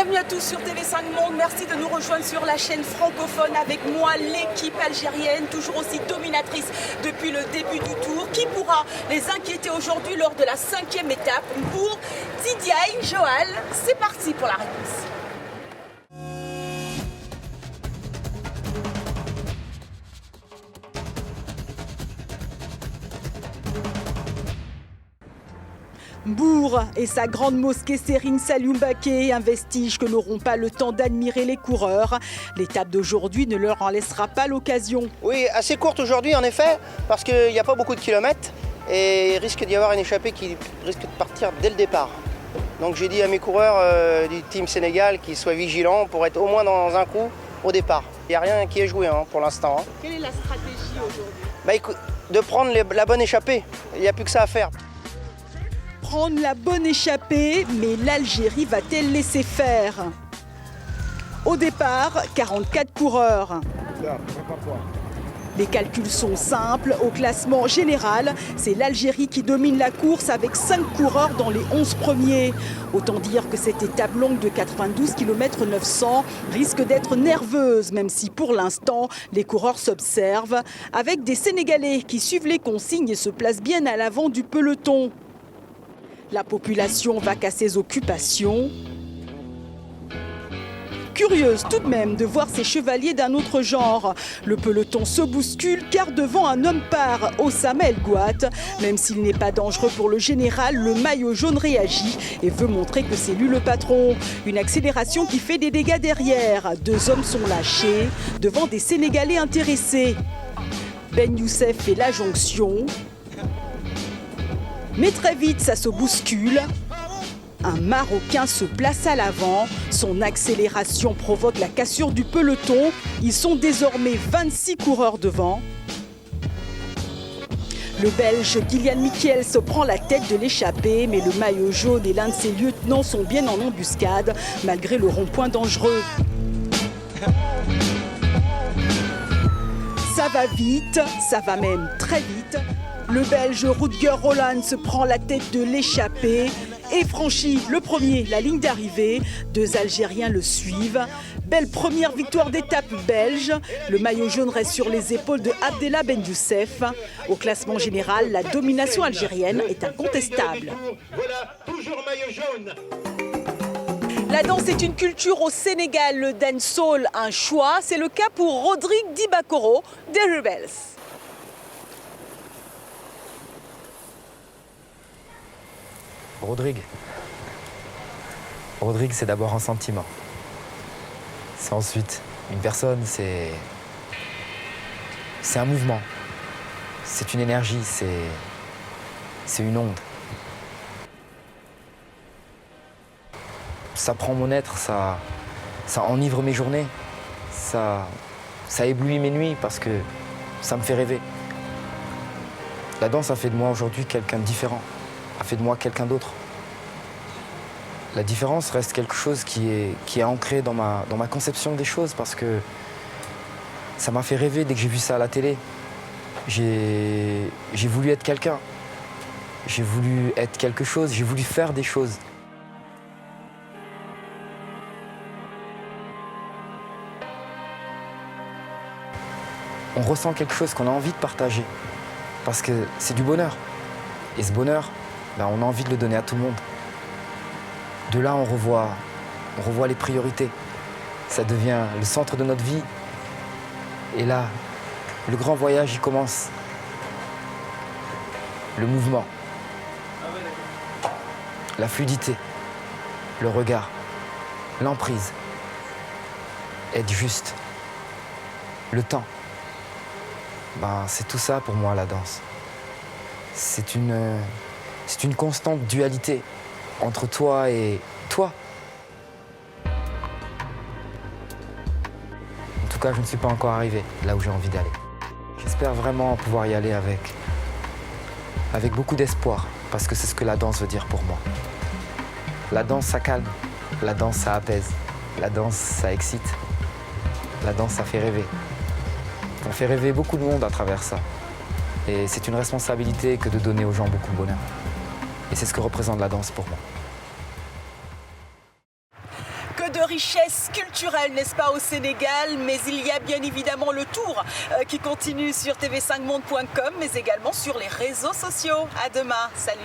Bienvenue à tous sur TV5 Monde. Merci de nous rejoindre sur la chaîne francophone avec moi, l'équipe algérienne, toujours aussi dominatrice depuis le début du tour. Qui pourra les inquiéter aujourd'hui lors de la 5e étape pour Didiaye Joal? C'est parti pour la réponse. Bourg et sa grande mosquée Serigne Saliou Mbacké, un vestige que n'auront pas le temps d'admirer les coureurs. L'étape d'aujourd'hui ne leur en laissera pas l'occasion. Oui, assez courte aujourd'hui en effet, parce qu'il n'y a pas beaucoup de kilomètres et il risque d'y avoir une échappée qui risque de partir dès le départ. Donc j'ai dit à mes coureurs du team Sénégal qu'ils soient vigilants pour être au moins dans un coup au départ. Il n'y a rien qui est joué pour l'instant. Quelle est la stratégie aujourd'hui? Écoute, de prendre la bonne échappée, il n'y a plus que ça à faire. Prendre la bonne échappée, mais l'Algérie va-t-elle laisser faire? Au départ, 44 coureurs. Les calculs sont simples. Au classement général, c'est l'Algérie qui domine la course avec 5 coureurs dans les 11 premiers. Autant dire que cette étape longue de 92 km 900 risque d'être nerveuse, même si pour l'instant, les coureurs s'observent, avec des Sénégalais qui suivent les consignes et se placent bien à l'avant du peloton. La population va qu'à ses occupations. Curieuse tout de même de voir ces chevaliers d'un autre genre. Le peloton se bouscule car devant un homme part, Osama El Gouat. Même s'il n'est pas dangereux pour le général, le maillot jaune réagit et veut montrer que c'est lui le patron. Une accélération qui fait des dégâts derrière. 2 hommes sont lâchés devant des Sénégalais intéressés. Ben Youssef fait la jonction. Mais très vite, ça se bouscule. Un Marocain se place à l'avant. Son accélération provoque la cassure du peloton. Ils sont désormais 26 coureurs devant. Le Belge Kylian Michiels se prend la tête de l'échappée, mais le maillot jaune et l'un de ses lieutenants sont bien en embuscade, malgré le rond-point dangereux. Ça va vite, ça va même très vite. Le Belge Rutger Holland se prend la tête de l'échappée et franchit le premier la ligne d'arrivée. 2 Algériens le suivent. Belle première victoire d'étape belge. Le maillot jaune reste sur les épaules de Abdellah Ben Youssef. Au classement général, la domination algérienne est incontestable. Voilà, toujours maillot jaune. La danse est une culture au Sénégal. Le dancehall, un choix. C'est le cas pour Rodrigue Dibakoro des Rebels. Rodrigue, c'est d'abord un sentiment. C'est ensuite une personne, c'est un mouvement. C'est une énergie, c'est une onde. Ça prend mon être, ça enivre mes journées, ça éblouit mes nuits parce que ça me fait rêver. La danse a fait de moi aujourd'hui quelqu'un de différent. A fait de moi quelqu'un d'autre. La différence reste quelque chose qui est ancré dans ma conception des choses parce que ça m'a fait rêver dès que j'ai vu ça à la télé. J'ai voulu être quelqu'un. J'ai voulu être quelque chose, j'ai voulu faire des choses. On ressent quelque chose qu'on a envie de partager parce que c'est du bonheur. Et ce bonheur, on a envie de le donner à tout le monde. De là, on revoit les priorités. Ça devient le centre de notre vie. Et là, le grand voyage, il commence. Le mouvement, la fluidité, le regard, l'emprise, être juste, le temps. C'est tout ça pour moi, la danse. C'est une constante dualité entre toi et toi. En tout cas, je ne suis pas encore arrivé là où j'ai envie d'aller. J'espère vraiment pouvoir y aller avec beaucoup d'espoir, parce que c'est ce que la danse veut dire pour moi. La danse, ça calme. La danse, ça apaise. La danse, ça excite. La danse, ça fait rêver. On fait rêver beaucoup de monde à travers ça. Et c'est une responsabilité que de donner aux gens beaucoup de bonheur. Et c'est ce que représente la danse pour moi. Que de richesse culturelle, n'est-ce pas, au Sénégal, mais il y a bien évidemment le tour qui continue sur tv5monde.com, mais également sur les réseaux sociaux. À demain, salut.